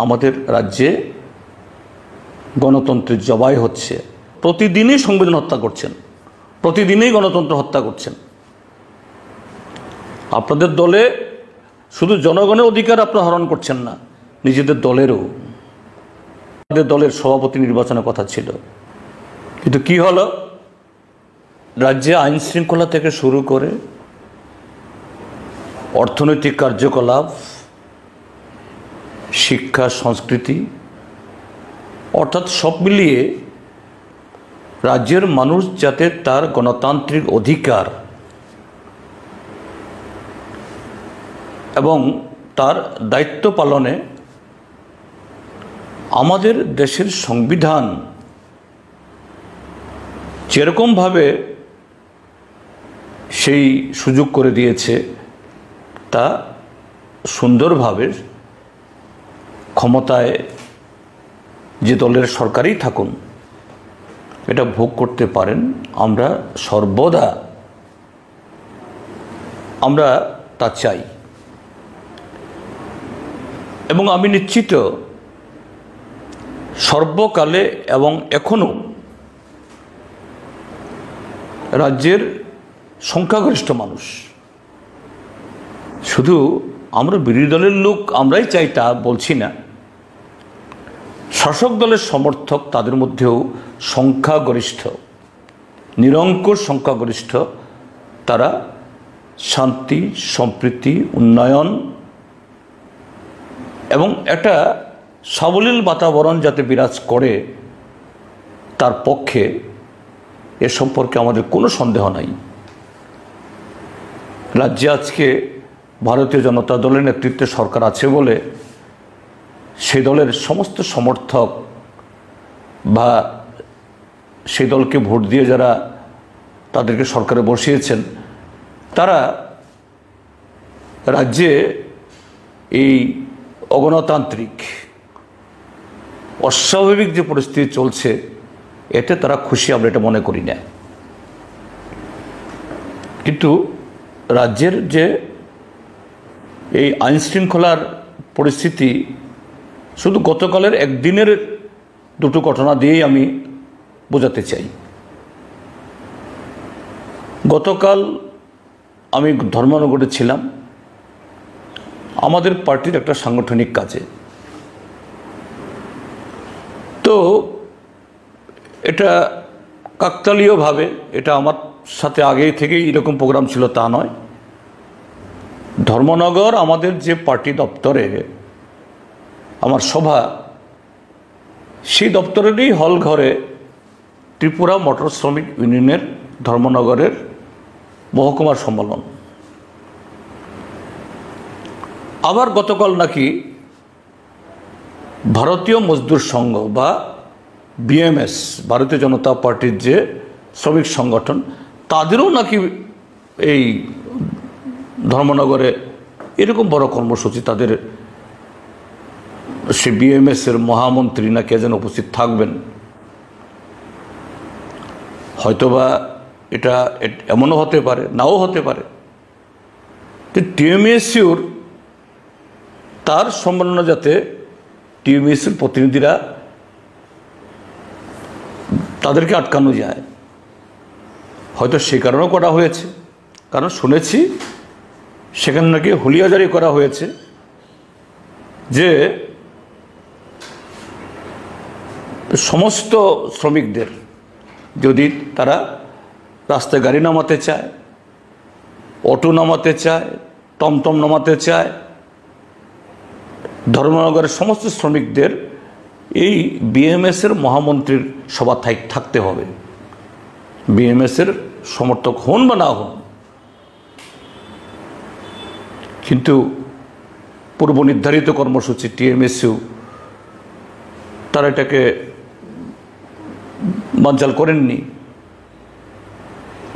আমাদের রাজ্যে গণতন্ত্রের জবাই হচ্ছে। প্রতিদিনই সংবিধান হত্যা করছেন, প্রতিদিনই গণতন্ত্র হত্যা করছেন। আপনাদের দলে শুধু জনগণের অধিকার আপনারা হরণ করছেন না, নিজেদের দলেরও। আমাদের দলের সভাপতি নির্বাচনের কথা ছিল, কিন্তু কি হলো? রাজ্যে আইন শৃঙ্খলা থেকে শুরু করে অর্থনৈতিক কার্যকলাপ, শিক্ষা, সংস্কৃতি, অর্থাৎ সব মিলিয়ে রাজ্যের মানুষ যাতে তার গণতান্ত্রিক অধিকার এবং তার দায়িত্ব পালনে আমাদের দেশের সংবিধান যেরকমভাবে সেই সুযোগ করে দিয়েছে, তা সুন্দরভাবে ক্ষমতায় যে দলের সরকারই থাকুন এটা ভোগ করতে পারেন। আমরা সর্বদা আমরা তা চাই, এবং আমি নিশ্চিত সর্বকালে এবং এখনো রাজ্যের সংখ্যাগরিষ্ঠ মানুষ, শুধু আমরা বিরোধী দলের লোক আমরাই চাই তা বলছি না, শাসক দলের সমর্থক তাদের মধ্যেও সংখ্যাগরিষ্ঠ, নিরঙ্কুশ সংখ্যাগরিষ্ঠ, তারা শান্তি, সম্প্রীতি, উন্নয়ন এবং একটা সাবলীল বাতাবরণ যাতে বিরাজ করে তার পক্ষে, এ সম্পর্কে আমাদের কোনো সন্দেহ নাই। রাজ্যে আজকে ভারতীয় জনতা দলের নেতৃত্বে সরকার আছে বলে সেই দলের সমস্ত সমর্থক বা সেই দলকে ভোট দিয়ে যারা তাদেরকে সরকারে বসিয়েছেন, তারা রাজ্যে এই অগণতান্ত্রিক অস্বাভাবিক যে পরিস্থিতি চলছে এতে তারা খুশি, আমরা এটা মনে করি না। কিন্তু রাজ্যের যে এই আইন শৃঙ্খলার পরিস্থিতি, শুধু গতকালের একদিনের দুটো ঘটনা দিয়েই আমি বোঝাতে চাই। গতকাল আমি ধর্মনগরে ছিলাম আমাদের পার্টির একটা সাংগঠনিক কাজে। তো এটা কাকতালীয়ভাবে, এটা আমার সাথে আগে থেকেই এরকম প্রোগ্রাম ছিল তা নয়, ধর্মনগর আমাদের যে পার্টি দপ্তরে আমার সভা, সেই দপ্তরেরই হল ঘরে ত্রিপুরা মোটর শ্রমিক ইউনিয়নের ধর্মনগরের মহকুমার সম্মেলন। আবার গতকাল নাকি ভারতীয় মজদুর সংঘ বা বিএমএস, ভারতীয় জনতা পার্টির যে শ্রমিক সংগঠন, তাদেরও নাকি এই ধর্মনগরে এরকম বড় কর্মসূচি, তাদের সে বিএমএসের মহামন্ত্রী না কে যেন উপস্থিত থাকবেন। হয়তোবা এটা এমনও হতে পারে, নাও হতে পারে যে টিএমএসইউর তার সম্মেলনে যাতে টিএমএসির প্রতিনিধিরা তাদেরকে আটকানো যায়, হয়তো সে কারণেও করা হয়েছে। কারণ শুনেছি সেখানে নাকি হুলিয়া জারি করা হয়েছে যে সমস্ত শ্রমিকদের যদি তারা রাস্তায় গাড়ি নামাতে চায়, অটো নামাতে চায়, টমটম নামাতে চায়, ধর্মনগরের সমস্ত শ্রমিকদের এই বিএমএসের মহামন্ত্রীর সভা থাকতে হবে। বিএমএসের সমর্থক হন বা না হন, কিন্তু পূর্ব নির্ধারিত কর্মসূচি টিএমএসইউ তারা এটাকে বানচাল করেননি।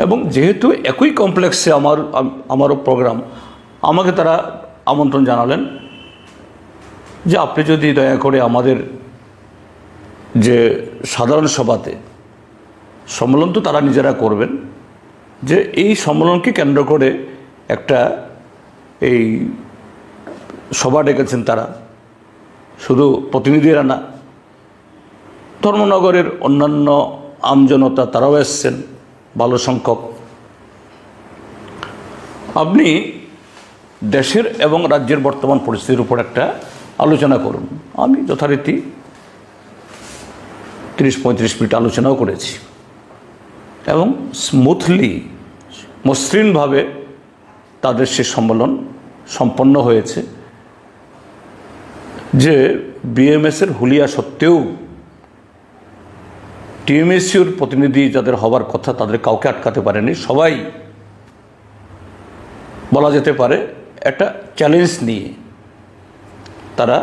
এবং যেহেতু একই কমপ্লেক্সে আমারও প্রোগ্রাম, আমাকে তারা আমন্ত্রণ জানালেন যে আপনি যদি দয়া করে আমাদের যে সাধারণ সভাতে, সম্মেলন তো তারা নিজেরা করবেন, যে এই সম্মেলনকে কেন্দ্র করে একটা এই সভা ডেকেছেন তারা, শুধু প্রতিনিধিরা না, ধর্মনগরের অন্যান্য আমজনতা তারাও এসছেন ভালো সংখ্যক। আপনি দেশের এবং রাজ্যের বর্তমান পরিস্থিতির উপর একটা আলোচনা করুন। আমি যথারীতি 30-35 মিনিট আলোচনাও করেছি এবং স্মুথলি মসৃণভাবে তাদের সে সম্মেলন সম্পন্ন হয়েছে। যে বিএমএসের হুলিয়া সত্ত্বেও টিএমএসইউর প্রতিনিধি যাদের হবার কথা তাদের কাউকে আটকাতে পারেনি। সবাই বলা যেতে পারে একটা চ্যালেঞ্জ নিয়ে তারা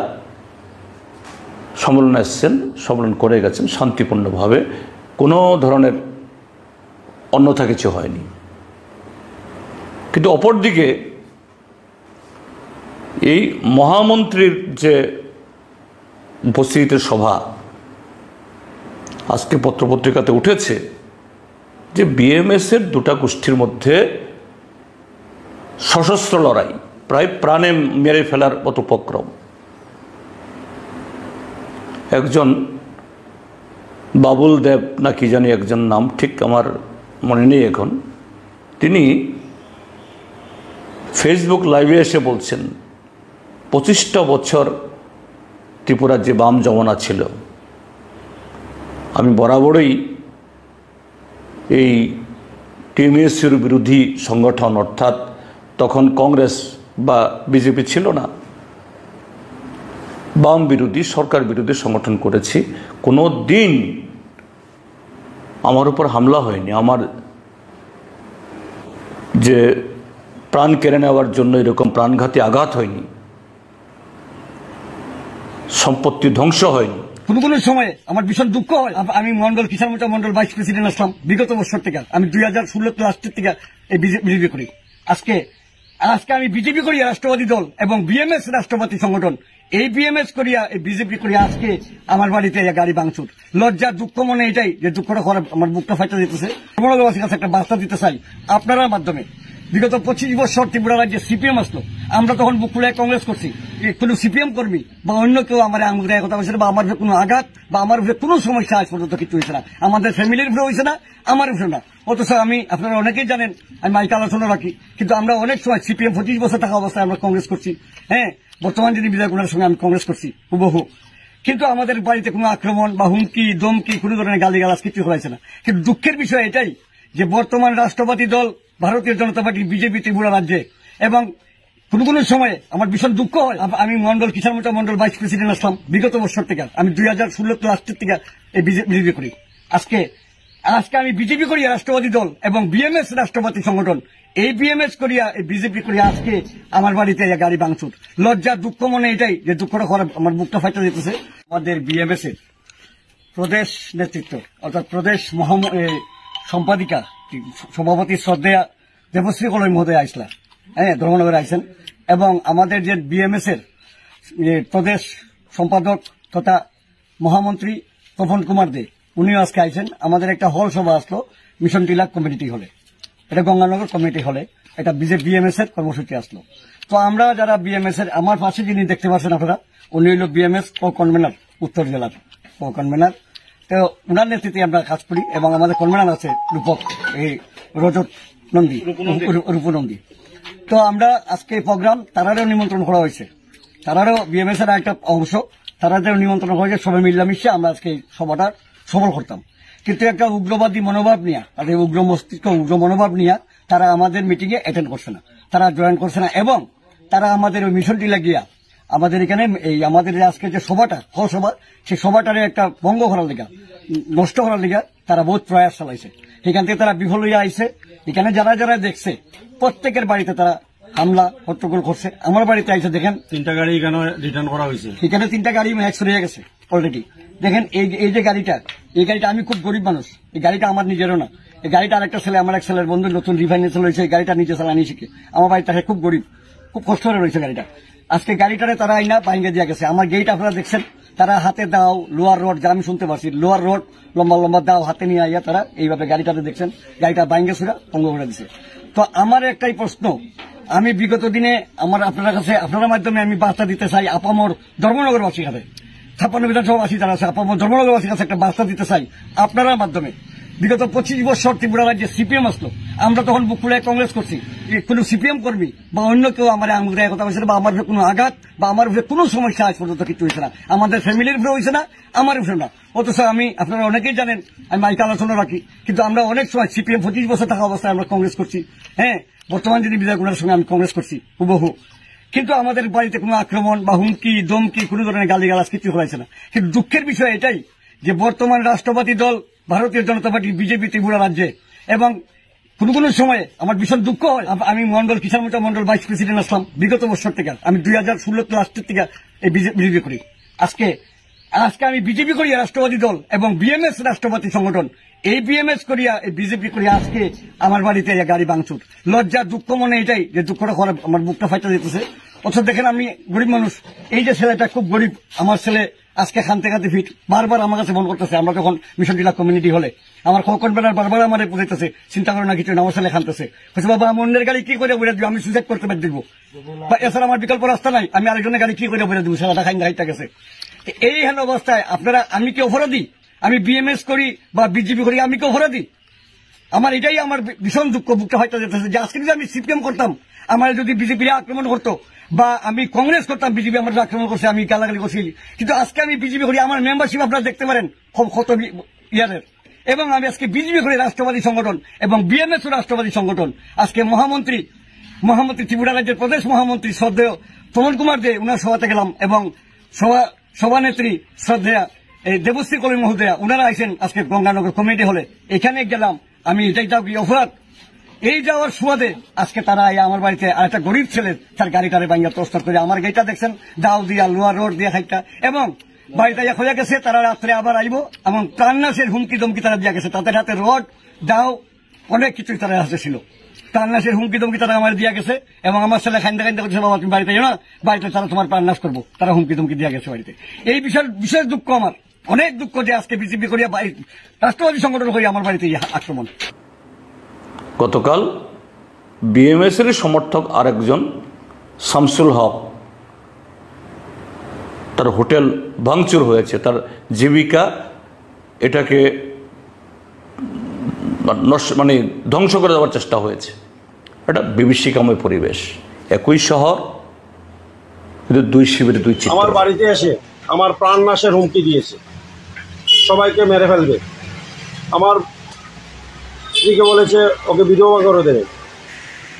সম্মেলনে এসেছেন, সম্মেলন করে গেছেন শান্তিপূর্ণভাবে, কোনো ধরনের অন্যথা কিছু হয়নি। কিন্তু অপরদিকে এই মহামন্ত্রীর যে উপস্থিতির সভা, আজকে পত্রপত্রিকাতে উঠেছে যে বিএমএসের দুটা গোষ্ঠীর মধ্যে সশস্ত্র লড়াই, প্রায় প্রাণে মেরে ফেলার মতো উপক্রম। একজন বাবুল দেব না কি জানি একজন নাম, ঠিক আমার মনে নেই এখন, তিনি ফেসবুক লাইভে এসে বলছেন 25টা বছর ত্রিপুরার যে বাম জমানা ছিল, আমি বরাবরই এই টিএমএসইউর বিরোধী সংগঠন, অর্থাৎ তখন কংগ্রেস বা বিজেপি ছিল না, বাম বিরোধী সরকার বিরোধী সংগঠন করেছি। কোনো দিন আমার উপর হামলা হয়নি, আমার যে প্রাণ কেড়ে নেওয়ার জন্য এরকম প্রাণঘাতী আঘাত হয়নি, সম্পত্তি ধ্বংস হয়নি। কোনো সময় আমার ভীষণ দুঃখ হয়। আমি মন্ডল কিষাণ মোর্চা মন্ডল ভাইস প্রেসিডেন্ট আসলাম বিগত বছর থেকে। আমি 2016 লাস্টের থেকে এই বিজেপি করি। আজকে আমি বিজেপি করি রাষ্ট্রবাদী দল এবং বিএমএস রাষ্ট্রবাদী সংগঠন। এই বিএমএস করিয়া এই বিজেপি করিয়া আজকে আমার বাড়িতে গাড়ি ভাঙচুর। লজ্জা দুঃখ মনে এটাই যে দুঃখটা করে আমার বুকটা ফাইটা দিতেছে। বাসীর কাছে একটা বার্তা দিতে চাই আপনার মাধ্যমে। বিগত 25 বছর ত্রিপুরা রাজ্যে সিপিএম আসলো, আমরা তখন বুক খুলে কংগ্রেস করছি। কোনো সিপিএম কর্মী বা অন্য কেউ আমার আঙুল দেয় কথা বলছে না, বা আমার কোনো আঘাত বা আমার কোনো সমস্যা আজ পর্যন্ত কিছু হয়েছে না, আমাদের ফ্যামিলির উপরে হয়েছে না, আমার উপরে না। অথচ আমি, আপনারা অনেকেই জানেন আমি মাইক আলোচনা রাখি, কিন্তু আমরা অনেক সময় সিপিএম 25 বছর থাকা অবস্থায় আমরা কংগ্রেস করছি। হ্যাঁ, বর্তমান যিনি বিধায়ক ওনার সঙ্গে আমি কংগ্রেস করছি হুবহু। কিন্তু আমাদের বাড়িতে কোনো আক্রমণ বা হুমকি দমকি কোনো ধরনের গালিগালাজ কিছু হয়েছে না। কিন্তু দুঃখের বিষয় এটাই যে বর্তমান রাষ্ট্রবাদী দল ভারতীয় জনতা পার্টি বিজেপি ত্রিপুরা রাজ্যে, এবং কোনো সময় আমার ভীষণ দুঃখ হয়। আমি মন্ডল কিষাণ মোর্চা মন্ডল ভাইস প্রেসিডেন্ট আসলাম বিগত বছর থেকে। আমি 2016 লাস্টের থেকে এই বিজেপি করি। আজকে আমি বিজেপি করি রাষ্ট্রবাদী দল এবং বিএমএস রাষ্ট্রবাদী সংগঠন। এই বিএমএস করিয়া এই বিজেপি করিয়া আজকে আমার বাড়িতে গাড়ি ভাঙচুর। লজ্জা দুঃখ মনে এটাই যে দুঃখটা করে আমার বুকটা ফাইটা দিতেছে। আমাদের বিএমএস এর প্রদেশ নেতৃত্ব অর্থাৎ প্রদেশ সম্পাদিকা সভাপতি শ্রদ্ধেয়া দেবশ্রী কলই মহোদয় আইসলা, হ্যাঁ, ধর্মনগরে আইসেন, এবং আমাদের যে বিএমএস এর প্রদেশ সম্পাদক তথা মহামন্ত্রী তপন কুমার দে, উনিও আজকে আইসেন। আমাদের একটা হল সভা আসলো মিশন টিলাক কমিউনিটি হলে, এটা গঙ্গানগর কমিউনিটি হলে, এটা বিএমএস এর কর্মসূচি আসলো। তো আমরা যারা বিএমএস এর, আমার পাশে যিনি দেখতে পাচ্ছেন আপনারা, উনি হল বিএমএস কো কনভেনার, উত্তর জেলার কো কনভেনার। তো ওনার নেতৃত্বে আমরা কাজ করি এবং আমাদের কনভেনার আছে রূপক এই রজত নন্দী, রূপনন্দী। তো আমরা আজকে প্রোগ্রাম তারারও নিমন্ত্রণ করা হয়েছে, তারারও বিএমএস এর একটা অংশ, তারাদেরও নিমন্ত্রণ করা হয়েছে। সবাই মিলামিশে আমরা আজকে সভাটা সফল করতাম। কিন্তু একটা উগ্রবাদী মনোভাব নিয়ে, আর এই উগ্র মস্তিষ্ক উগ্র মনোভাব নিয়ে তারা আমাদের মিটিং এ অ্যাটেন্ড করছে না, তারা জয়েন করছে না, এবং তারা আমাদের ওই মিশনটি লাগিয়া আমাদের এখানে এই আমাদের আজকে যে সভাটা হল সভা, সেই সভাটারে একটা ভঙ্গ করার লিগা, নষ্ট করার লিগা তারা বহুত প্রয়াস চালাইছে। এখান থেকে তারা বিফল হইয়া আইছে। এখানে যারা যারা দেখছে প্রত্যেকের বাড়িতে তারা হামলা হট্টগোল করছে। আমার বাড়িতে আইসে দেখেন 3টা গাড়ি এখানে রিটার্ন করা হয়েছে, এখানে 3টা গাড়ি অ্যাক্সিডেন্ট হয়ে গেছে অলরেডি। দেখেন এই যে গাড়িটা, এই গাড়িটা, আমি খুব গরিব মানুষ, এই গাড়িটা আমার নিজেরও না, এই গাড়িটা আরেকটা ছেলে, আমার এক ছেলের বন্ধু নতুন রিফাইন্যান্স হয়েছে, এই গাড়িটা নিজে চালানি শিখে। আমার বাড়িতে খুব গরিব, খুব কষ্ট করে রয়েছে গাড়িটা। আজকে গাড়িটারে তারা আইনা ভাঙ্গে দিয়ে গেছে। আমার গেট আপনারা দেখছেন, তারা হাতে দাও, লোয়ার রড, যা আমি শুনতে পারছি, লোয়ার রড লম্বা লম্বা দাও হাতে নিয়ে আইয়া তারা এইভাবে গাড়িটাতে দেখছেন, গাড়িটা ভাঙ্গে সুরা ভঙ্গ করে দিছে। তো আমার একটাই প্রশ্ন আমি বিগত দিনে আপনার কাছে আপনার মাধ্যমে আমি বার্তা দিতে চাই আপামর ধর্মনগরবাসীর কাছে 56 বিধানসভাবাসী যারা আছে আপামর ধর্মনগরবাসীর কাছে একটা বার্তা দিতে চাই আপনার মাধ্যমে। বিগত 25 বছর ত্রিপুরা রাজ্যে সিপিএম আসলো, আমরা তখন বুক খুলে কংগ্রেস করছি। কোনো সিপিএম কর্মী বা অন্য কেউ আমার আঙুলে কথা হয়েছে না, বা আমার কোনো আঘাত বা আমার কোনো সমস্যা আজ পর্যন্ত কিছু হয়েছে না, আমাদের ফ্যামিলির উপরে হয়েছে না, আমার উপরে না। অথচ আমি আপনারা অনেকেই জানেন আমি মাইকে আলোচনা রাখি, কিন্তু আমরা অনেক সময় সিপিএম 25 বছর থাকা অবস্থায় আমরা কংগ্রেস করছি। হ্যাঁ, বর্তমান যিনি বিধায়ক ওনার সঙ্গে আমি কংগ্রেস করছি হুবহু, কিন্তু আমাদের বাড়িতে কোনো আক্রমণ বা হুমকি দমকি কোনো ধরনের গালিগালাজ কিছু হয়েছে না। কিন্তু দুঃখের বিষয় এটাই যে বর্তমান রাষ্ট্রবাদী দল ভারতীয় জনতা পার্টি বিজেপি ত্রিপুরা রাজ্যে, এবং কোন কোন সময়ে আমার ভীষণ দুঃখ হয়। আমি মন্ডল কিষাণ মোর্চা মন্ডল ভাইস প্রেসিডেন্ট আসলাম বিগত বছর থেকে, আমি 2016 লাস্টের থেকে এই বিজেপি করি। আজকে আমি বিজেপি করি রাষ্ট্রবাদী দল এবং বিএমএস রাষ্ট্রবাদী সংগঠন, এই বিএমএস করিয়া এই বিজেপি করিয়া আজকে আমার বাড়িতে গাড়ি ভাঙচুর। লজ্জা দুঃখ মনে এটাই যে দুঃখটা করে আমার বুকটা ফাইটা দিতেছে। অথচ দেখেন আমি গরিব মানুষ, এই যে ছেলেটা খুব গরিব, আমার ছেলে আজকে খানতে খাতে ফিট, বারবার আমার কাছে মনে করতেছে। আমরা যখন মিশন টিলা কমিউনিটি হলে আমার কনভেনার বারবার আমার বুঝাইতেছে চিন্তা করে না কিছু না, আমার ছেলে খানতেছে। বাবা আমি অন্যের গাড়ি কি করে বলে দিব, আমি সুইসাইড করতে পারি দিব, বা এছাড়া আমার বিকল্প রাস্তা নাই, আমি আরেকজনের গাড়ি কি করে বলে দিব, সেটা খাইন খাইতে গেছে। এই হেন অবস্থায় আপনারা, আমি কি অপরাধী? আমি বিএমএস করি বা বিজেপি করি, আমি কি অপরাধী? আমার এটাই আমার ভীষণ দুঃখ, বুকটা হয়তো যেতেছে যে আজকে যদি আমি সিপিএম করতাম, আমার যদি বিজেপি আক্রমণ করতো, বা আমি কংগ্রেস করতাম, বিজেপি আমার আক্রমণ করছে, আমি গালাগালি করছি। কিন্তু আজকে আমি বিজেপি করি, আমার মেম্বারশিপ আপনারা দেখতে পারেন কত ইয়ারের, এবং আমি আজকে বিজেপি করি রাষ্ট্রবাদী সংগঠন এবং বিএমএস রাষ্ট্রবাদী সংগঠন। আজকে মহামন্ত্রী ত্রিপুরা রাজ্যের প্রদেশ মহামন্ত্রী শ্রদ্ধেয় প্রমোদ কুমার দে উনার সভা গেলাম, এবং সভানেত্রী শ্রদ্ধেয়া এই দেবশ্রী কলি মহোদয়া উনারা আইসেন আজকে গঙ্গানগর কমিটি হলে, এখানে গেলাম। আমি এটাই যাও কি অপরাধ? এই যাওয়ার সুবাদে আজকে তারা আমার বাড়িতে আরেকটা গরিব ছেলে তার গাড়িটারে ভাঙিয়া প্রস্তাব করে আমার গাড়িটা দেখছেন দাও দিয়া লোহার রোড দিয়া খাইটা, এবং বাড়িটা হয়ে গেছে। তারা রাত্রে আবার আইব এবং প্রাণনাশের হুমকি দমকি তারা দিয়া গেছে, তাদের হাতে রড দাও অনেক কিছুই তারা হাতে ছিল। প্রাণনাশের হুমকি দমকি তারা আমার দিয়া গেছে, এবং আমার ছেলে খাইন্দা খাইন্দা করছে বাবা তুমি বাড়িতে না, বাড়িতে তারা তোমার প্রাণনাশ করবো, তারা হুমকি দমকি দিয়া গেছে বাড়িতে। এই বিষয়ের বিশেষ দুঃখ, আমার অনেক দুঃখ যে আজকে বিজেপি করিয়া রাষ্ট্রবাদী সংগঠন করিয়া আমার বাড়িতে আক্রমণ। গতকাল বিএমএসের সমর্থক আরেকজন শামসুল হক, তার হোটেল ভাঙচুর হয়েছে, তার জীবিকা এটাকে মানে ধ্বংস করে দেওয়ার চেষ্টা হয়েছে। এটা বিভীষিকাময় পরিবেশ, একই শহর কিন্তু দুই শিবিরের দুই চিত্র। আমার বাড়িতে এসে আমার প্রাণনাশের হুমকি দিয়েছে, সবাইকে মেরে ফেলবে, আমার স্ত্রীকে বলেছে ওকে বিধবা করে দেবে।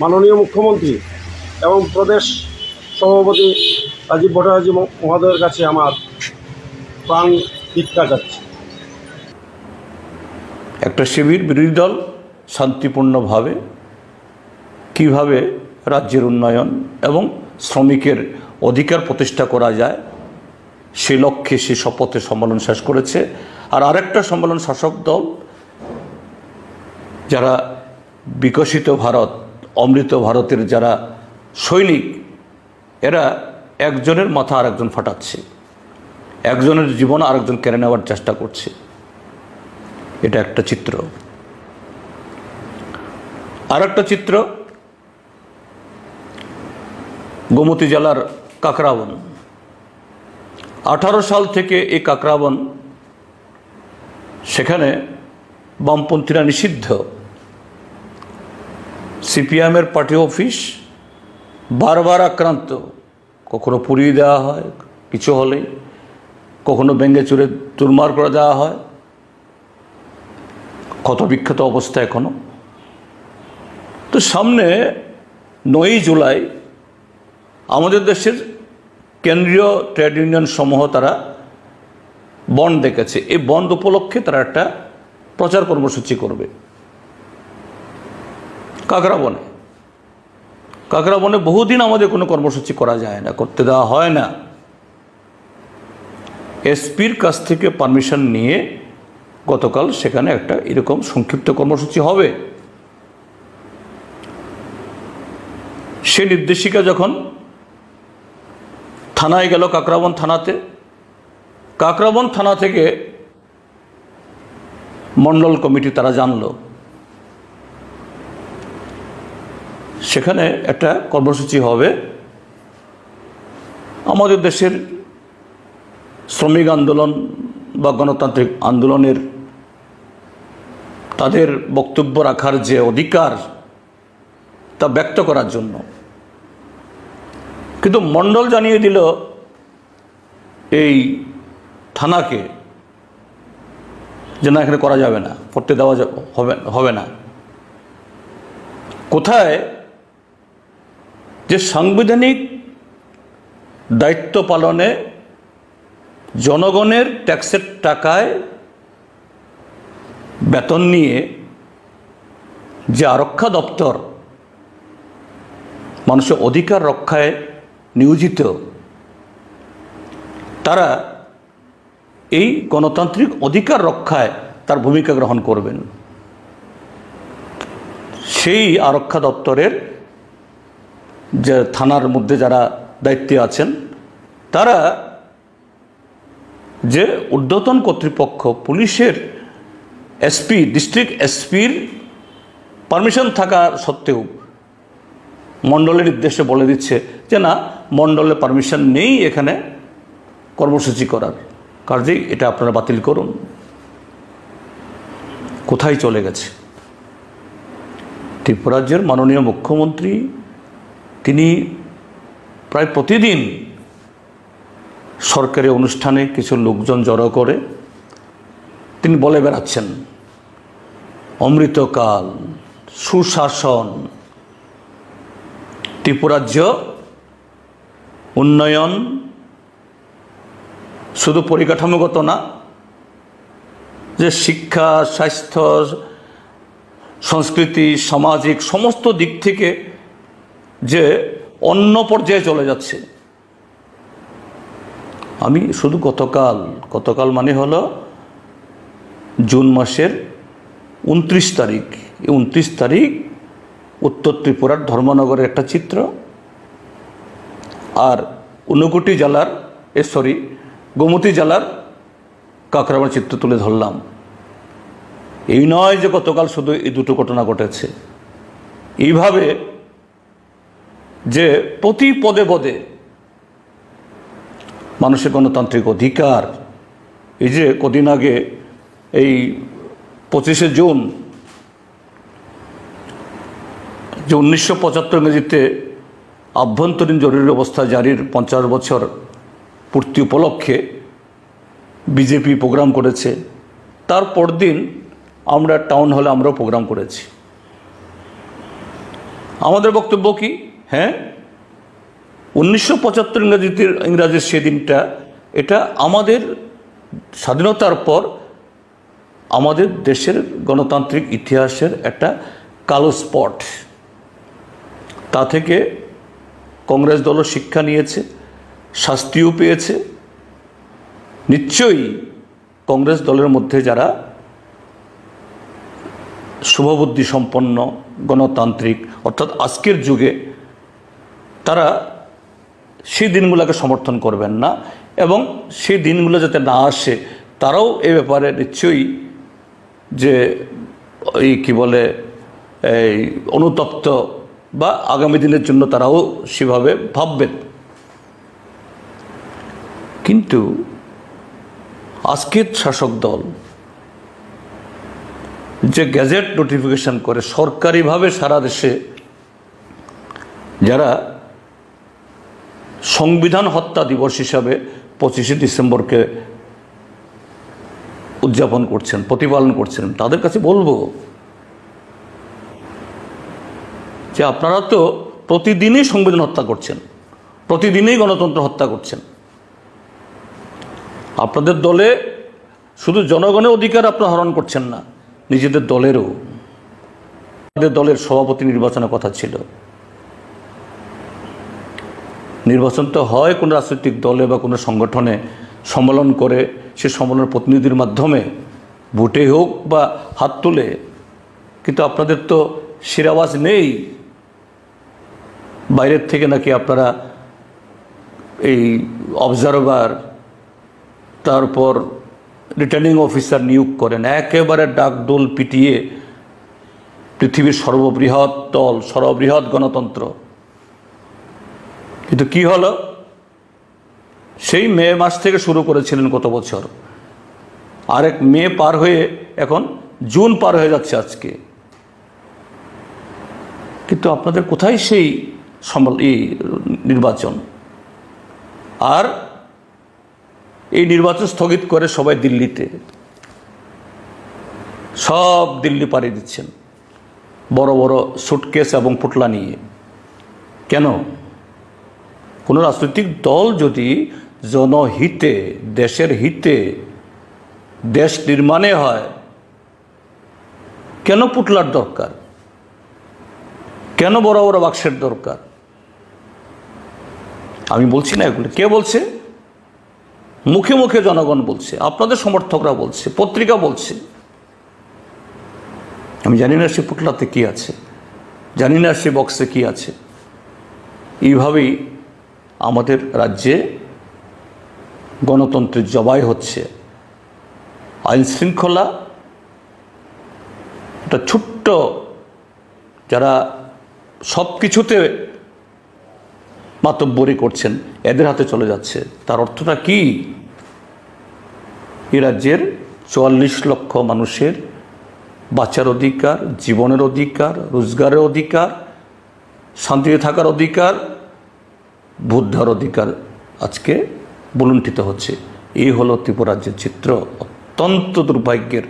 মাননীয় মুখ্যমন্ত্রী এবং প্রদেশ সভাপতি রাজীব ভট্টাচার্য মহোদয়ের কাছে আমার প্রাণ ভিক্ষা যাচ্ছে। একটা শিবির বিরোধী দল শান্তিপূর্ণভাবে কিভাবে রাজ্যের উন্নয়ন এবং শ্রমিকের অধিকার প্রতিষ্ঠা করা যায় সেই লক্ষ্যে সে শপথের সম্মেলন শেষ করেছে। আর আরেকটা সম্মেলন শাসক দল, যারা বিকশিত ভারত অমৃত ভারতের যারা সৈনিক, এরা একজনের মাথা আরেকজন ফাটাচ্ছে, একজনের জীবন আরেকজন কেড়ে নেওয়ার চেষ্টা করছে। এটা একটা চিত্র। আর একটা চিত্র গোমতী জেলার কাকরাবন। 18 সাল থেকে এই কাকরাবন, সেখানে বামপন্থীরা নিষিদ্ধ। সিপিএমের পার্টি অফিস বারবার আক্রান্ত, কখনো পুড়িয়ে দেওয়া হয় কিছু হলেই, কখনো ভেঙে চুরে চুরমার করে দেওয়া হয়, ক্ষত বিক্ষত অবস্থা এখনো। তো সামনে 9ই জুলাই আমাদের দেশের কেন্দ্রীয় ট্রেড ইউনিয়ন সমূহ তারা বন্ধ ডেকেছে। এই বন্ধ উপলক্ষে তারা একটা প্রচার কর্মসূচি করবে কাকরাবনে। বহুদিন আমাদের কোনো কর্মসূচি করা যায় না, করতে দেওয়া হয় না। এসপির কাছ থেকে পারমিশন নিয়ে গতকাল সেখানে একটা এরকম সংক্ষিপ্ত কর্মসূচি হবে। সে নির্দেশিকা যখন থানায় গেল, কাকরাবন থানাতে, কাকরাবন থানা থেকে মণ্ডল কমিটি তারা জানলো সেখানে একটা কর্মসূচি হবে আমাদের দেশের শ্রমিক আন্দোলন বা গণতান্ত্রিক আন্দোলনের তাদের বক্তব্য রাখার যে অধিকার তা ব্যক্ত করার জন্য। কিন্তু মণ্ডল জানিয়ে দিল এই থানাকে যে না, এখানে করা যাবে না, করতে দেওয়া হবে না। কোথায় যে সাংবিধানিক দায়িত্ব পালনে জনগণের ট্যাক্সের টাকায় বেতন নিয়ে যে আরক্ষা দপ্তর মানুষের অধিকার রক্ষায় নিয়োজিত, তারা এই গণতান্ত্রিক অধিকার রক্ষায় তার ভূমিকা গ্রহণ করবেন। সেই আরক্ষা দপ্তরের যে থানার মধ্যে যারা দায়িত্বে আছেন, তারা যে ঊর্ধ্বতন কর্তৃপক্ষ পুলিশের এসপি, ডিস্ট্রিক্ট এসপির পারমিশন থাকা সত্ত্বেও মণ্ডলের নির্দেশে বলে দিচ্ছে যে না, মণ্ডলের পারমিশন নেই এখানে কর্মসূচি করার, কাজেই এটা আপনারা বাতিল করুন। কোথায় চলে গেছে? ত্রিপুরাজ্যের মাননীয় মুখ্যমন্ত্রী তিনি প্রায় প্রতিদিন সরকারি অনুষ্ঠানে কিছু লোকজন জড়ো করে তিনি বলে বেড়াচ্ছেন অমৃতকাল, সুশাসন, ত্রিপুরাজ্য উন্নয়ন শুধু পরিকাঠামোগত না, যে শিক্ষা, স্বাস্থ্য, সংস্কৃতি, সামাজিক সমস্ত দিক থেকে যে অন্য পর্যায়ে চলে যাচ্ছে। আমি শুধু গতকাল মানে হলো জুন মাসের 29 তারিখ, এই 29 তারিখ উত্তর ত্রিপুরার ধর্মনগরের একটা চিত্র, আর ঊনকোটি জেলার গোমতী জেলার কাকরামার চিত্র তুলে ধরলাম। এই নয় যে গতকাল শুধু এই দুটো ঘটনা ঘটেছে, এইভাবে যে প্রতি পদে পদে মানুষের গণতান্ত্রিক অধিকার, এই যে কদিন আগে এই 25শে জুন যে 1975 ইংরেজিতে আভ্যন্তরীণ জরুরি অবস্থা জারির 50 বছর পূর্তি উপলক্ষে বিজেপি প্রোগ্রাম করেছে, তার পরদিন আমরা টাউন হলে আমরাও প্রোগ্রাম করেছি। আমাদের বক্তব্য কি? হ্যাঁ, 1975 ইংরাজির সেদিনটা, এটা আমাদের স্বাধীনতার পর আমাদের দেশের গণতান্ত্রিক ইতিহাসের একটা কালো স্পট। তা থেকে কংগ্রেস দলও শিক্ষা নিয়েছে, শাস্তিও পেয়েছে। নিশ্চয়ই কংগ্রেস দলের মধ্যে যারা শুভবুদ্ধি সম্পন্ন গণতান্ত্রিক, অর্থাৎ আজকের যুগে, তারা সেই দিনগুলোকে সমর্থন করবেন না, এবং সেই দিনগুলো যাতে না আসে তারাও এ ব্যাপারে নিশ্চয়ই যে এই অনুতপ্ত, বা আগামী দিনের জন্য তারাও সেভাবে ভাববেন। কিন্তু আজকের শাসক দল যে গ্যাজেট নোটিফিকেশন করে সরকারিভাবে সারা দেশে যারা সংবিধান হত্যা দিবস হিসাবে 25শে ডিসেম্বরকে উদযাপন করছেন, প্রতিপালন করছেন, তাদের কাছে বলবো যে আপনারা তো প্রতিদিনই সংবিধান হত্যা করছেন, প্রতিদিনই গণতন্ত্র হত্যা করছেন। আপনাদের দলে শুধু জনগণের অধিকার আপনারা হরণ করছেন না, নিজেদের দলেরও। আমাদের দলের সভাপতি নির্বাচনের কথা ছিল। নির্বাচন তো হয় কোনো রাজনৈতিক দলে বা কোনো সংগঠনে সম্মেলন করে, সে সম্মেলনের প্রতিনিধির মাধ্যমে ভোটে হোক বা হাত তুলে, কিন্তু আপনাদের তো শিরাওয়াজ নেই। বাইরের থেকে নাকি আপনারা এই অবজারভার, তারপর রিটার্নিং অফিসার নিয়োগ করেন, একেবারে ডাকডোল পিটিয়ে পৃথিবীর সর্ববৃহৎ দল, সর্ববৃহৎ গণতন্ত্র। কিন্তু কি হলো, সেই মে মাস থেকে শুরু করেছিলেন গত বছর, আরেক মে পার হয়ে এখন জুন পার হয়ে যাচ্ছে আজকে। কিন্তু আপনাদের কোথায় সেই নির্বাচন? আর এই নির্বাচন স্থগিত করে সবাই দিল্লিতে, সব দিল্লি পাড়ি দিচ্ছেন বড় বড় সুটকেস এবং পুটলা নিয়ে। কেন? কোনো রাজনৈতিক দল যদি জনহিতে, দেশের হিতে, দেশ নির্মাণে হয়, কেন পুটলার দরকার? কেন বড় বড় বাক্সের দরকার? আমি বলছি না এগুলো, কে বলছে? মুখে মুখে জনগণ বলছে, আপনাদের সমর্থকরা বলছে, পত্রিকা বলছে। আমি জানি না সে পুটলাতে কি আছে, জানি না সে বক্সে কি আছে। এইভাবেই আমাদের রাজ্যে গণতন্ত্রের জবাই হচ্ছে। আইন শৃঙ্খলা একটা ছোট্ট, যারা সব কিছুতে মাতব্বরি করছেন, এদের হাতে চলে যাচ্ছে। তার অর্থটা কি? এই রাজ্যের ৪৪ লক্ষ মানুষের বাঁচার অধিকার, জীবনের অধিকার, রোজগারের অধিকার, শান্তিতে থাকার অধিকার, ভোট দেওয়ার অধিকার আজকে বুলুণ্ঠিত হচ্ছে। এই হলো ত্রিপুরা রাজ্যের চিত্র, অত্যন্ত দুর্ভাগ্যের।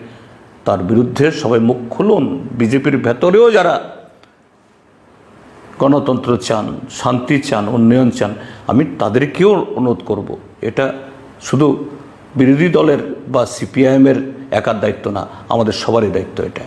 তার বিরুদ্ধে সবাই মুখ খুলুন। বিজেপির ভেতরেও যারা গণতন্ত্র চান, শান্তি চান, উন্নয়ন চান, আমি তাদেরকেও অনুরোধ করব, এটা শুধু বিরোধী দলের বা সিপিআইএমের একার দায়িত্ব না, আমাদের সবারই দায়িত্ব এটা।